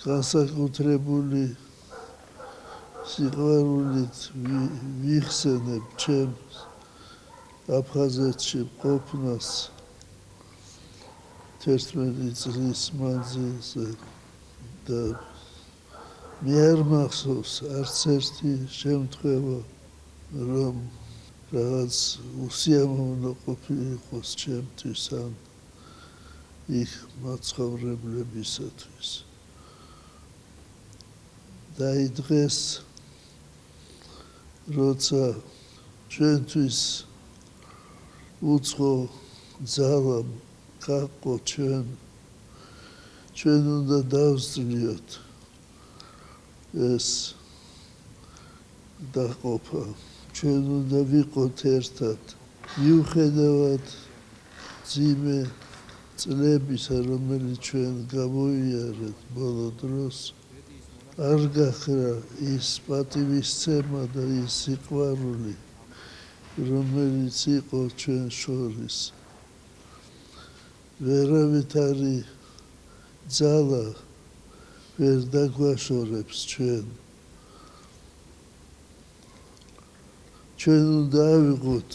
განსაკუთრებული სიყვარულით ვიხსენებ ჩემს აფხაზეთში ყოფნას 11 წლის მანძილზე და მე არ მახსოვს არც ერთი შემთხვევა რომ რაღაც უსიამოვნო ყოფილიყოს ჩემთვის ან იქ მაცხოვრებლებისათვის და დღეს როცა ჩვენთვის უცხო ძალა გაყო ჩვენ უნდა დავსწრიოთ ეს დაყოფა ჩვენ უნდა ვიყოთ ერთად მიუხედავად ძიმე წლებისა რომელიც ჩვენ გამოვიარეთ ბოლო დროს არ გახრა ის პატივისცემა და ის სიყვარული რომელიც იყო ჩვენ შორის ვერავითარი ძალა ვერ დაგვაშორებს ჩვენ უნდა ავიღოთ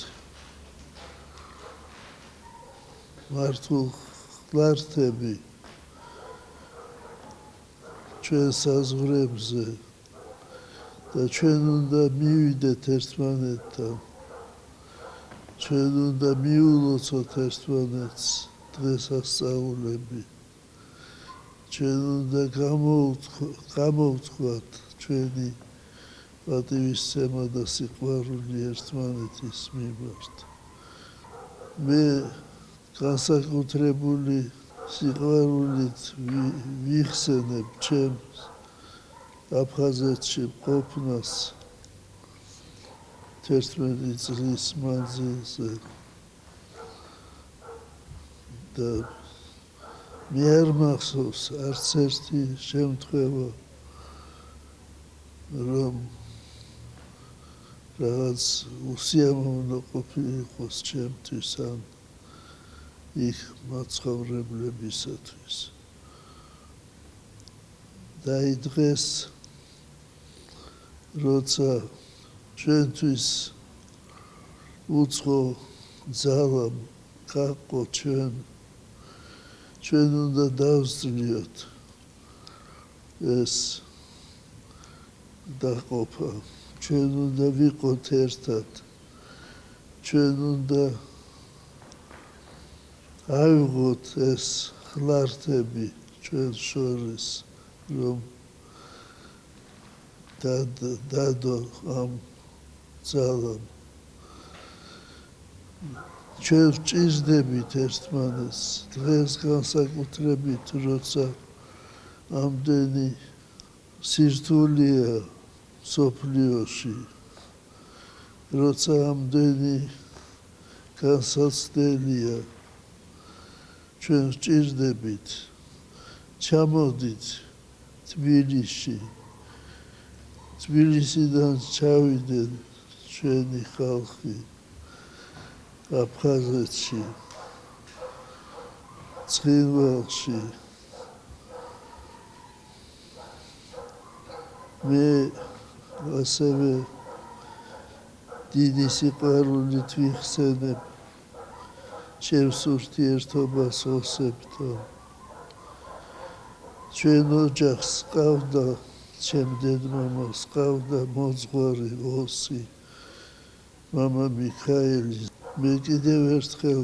მართულ ხლართები ჩვენ საზღვრებზე და ჩვენ უნდა მივიდეთ ერთმანეთთან ჩვენ უნდა მიულოცოთ ერთმანეთს დღესასწაულები ჩვენ უნდა გამოვთქვათ ჩვენი პატივისცემა და სიყვარული ერთმანეთის მიმართ მე განსაკუთრებული სიყვარულით ვიხსენებ ჩემს აფხაზეთში ყოფნას 11 წლის მანძილზე და მე არ მახსოვს არც ერთი შემთხვევა რომ რაღაც უსიამოვნო ყოფილიყოს ჩემთვის ან იქ მაცხოვრებლებისათვის და დღეს როცა ჩვენთვის უცხო ძალა გაყო ჩვენ უნდა დავსწრიოთ ეს დაყოფა ჩვენ უნდა ვიყოთ ერთად ჩვენ უნდა ავიღოთ ეს ხლართები ჩვენ შორის რომ დადო ამ ძალამ ჩვენ ვჭირდებით ერთმანეთს დღეს განსაკუთრებით როცა ამდენი სირთულეა მსოფლიოში როცა ამდენი განსაცდელია ჩვენ ვჭირდებით ჩამოდით თბილისიდან ჩავიდნენ ჩვენი ხალხი აფხაზეთში ცხინვალში მე ასევე დიდი სიყვარულით ვიხსენებ ჩემს ურთიერთობას ოსებთან ჩვენ ოჯახს ყავდა ჩემ დედმამას ყავდა მოძღვარი ოსი მამა მიქაელი მე კიდევ ერთხელ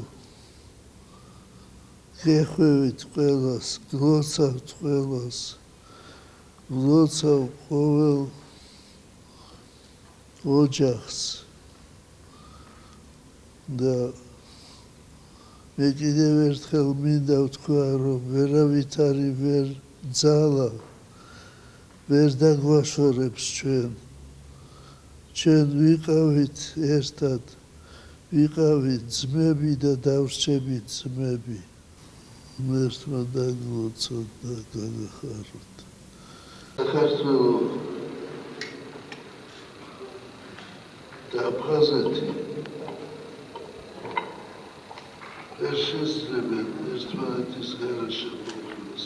გეხვევით ყველას გლოცავთ ყველას გლოცავ ყოველ ოჯახს და მე კიდევ ერთხელ მინდა ვთქვა რომ ვერავითარი ძალა ვერ დაგვაშორებს ჩვენ ვიყავით ერთად ვიყავით ძმები და დავრჩებით ძმები მერთმა დაგლოცოთ და გაგახაროთ საქართველო და აფხაზეთი ვერ შესძლებენ ერთმანეთის გარეშე ყოფნას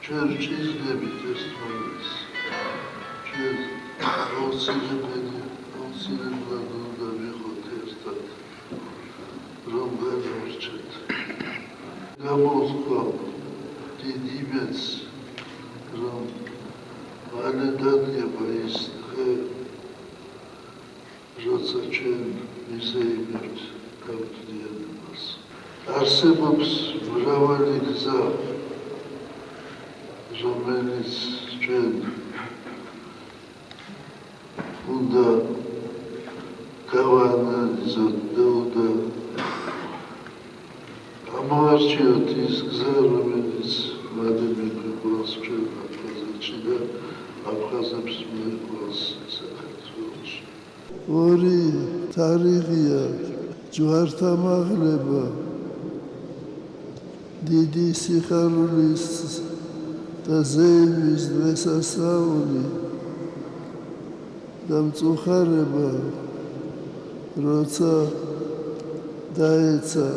ჩვენ ვჭირდებით ეს თვალის. ჩვენ აუცილებლად უნდა ვიყოთ ერთად, რომ განავრჩეთ. გამოვთქვა დიდ იმედს, რომ მალე დადგება ის დღე, როცა ჩვენ მისეიმებთ გამთლიანებას. არსებობს მრავალი გზა, რომელიც ჩვენ უნდა გავანალიზოთ და უნდა ამოვარჩიოთ ის გზა, რომელიც მალე მიგვიყვანს ჩვენ აფხაზეთში და აფხაზებს მიყვანს საქართველოში. ორი თარიღია ჯვართამაღლება, დიდი სიხარულის და ზეიმის დღესასწაული და მწუხარება, როცა დაეცა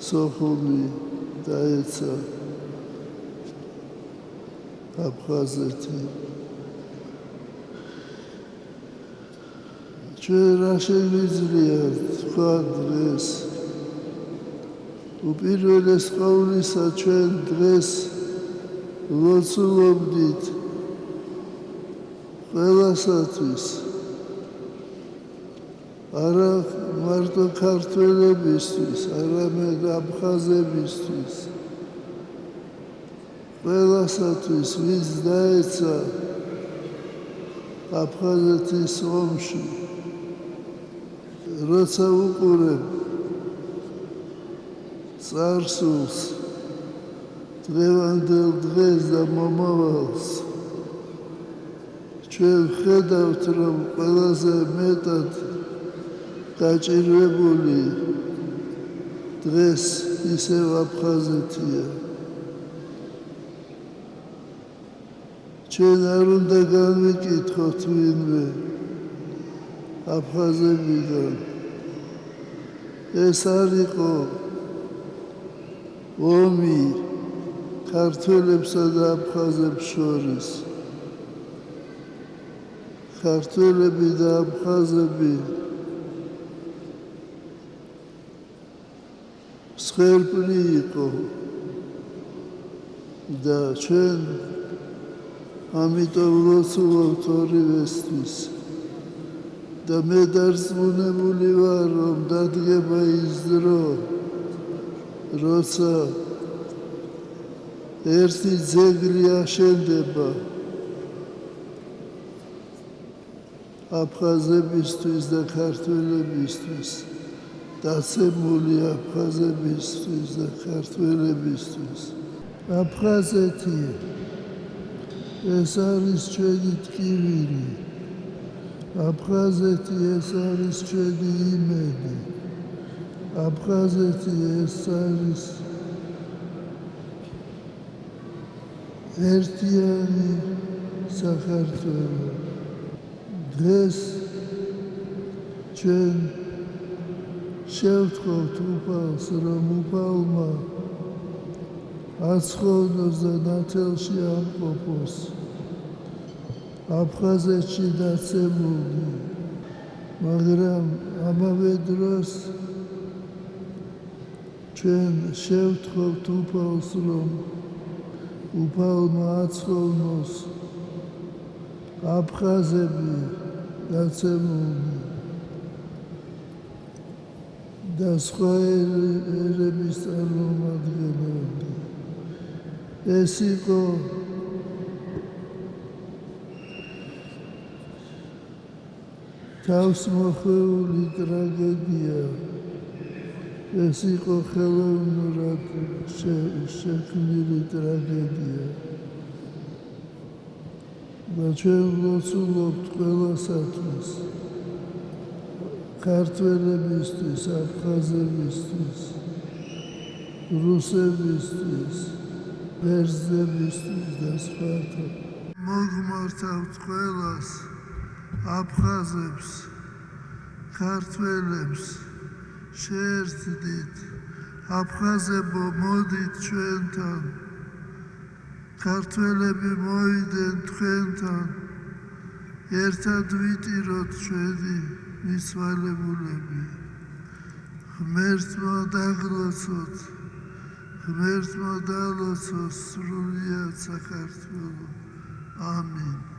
სოხუმი, დაეცა აფხაზეთი. ჩვენ რა შეგვიძლია თქვა დღეს? უპირველეს ყოვლისა ჩვენ დღეს ლოცულობდით ყველასათვის, არა მარტო ქართველებისთვის, არამედ აფხაზებისთვის, ყველასათვის, ვინც დაეცა აფხაზეთის ომში, როცა უყურებ წარსულს, დღევანდელ დღეს და მომავალს, ჩვენ ვხედავთ, რომ ყველაზე მეტად გაჭირვებული დღეს ისევ აფხაზეთია. ჩვენ არ უნდა განვიკითხოთ ვინმე აფხაზებიდან. ეს არ იყო ომი ქართველებსა და აფხაზებს შორის. ქართველები და აფხაზები მსხვერპლი იყო და ჩვენ ამიტომ ლოცულობთ ორივესთვის და მე დარწმუნებული ვარ, რომ დადგება ის დრო, როცა ერთი ძეგლი აშენდება აფხაზებისთვის და ქართველებისთვის, დაცემული აფხაზებისთვის და ქართველებისთვის. აფხაზეთი ეს არის ჩვენი ტკივილი, აფხაზეთი ეს არის ჩვენი იმედი, აფხაზეთი ეს არის ერთიანი საქართველო. დღეს ჩვენ შევთხოვთ უფალს, რომ უფალმა აცხოვნოს და ნათელში ამყოფოს აფხაზეთში დაცემული, მაგრამ ამავე დროს ჩვენ შევთხოვთ უფალს, რომ უფალმა აცხოვნოს აფხაზები დაცემული და სხვა ერების წარმომადგენლები. ეს იყო თავსმოხვეული ტრაგედია, ეს იყო ხელოვნურად შექმნილი ტრაგედია და ჩვენ ლოცულობთ ყველასათვის, ქართველებისთვის, აფხაზებისთვის, რუსებისთვის, ბერძნებისთვის და სხვათა. მოგმართავთ ყველას, აფხაზებს, ქართველებს, შეერთდით, აფხაზებო, მოდით ჩვენთან. ქართველები მოვიდნენ თქვენთან, ერთად ვიტიროთ ჩვენი მისვალებულები. ღმერთმა დაღლოცოთ, ღმერთმა დალოცოს სრულიად საქართველო. ამინ.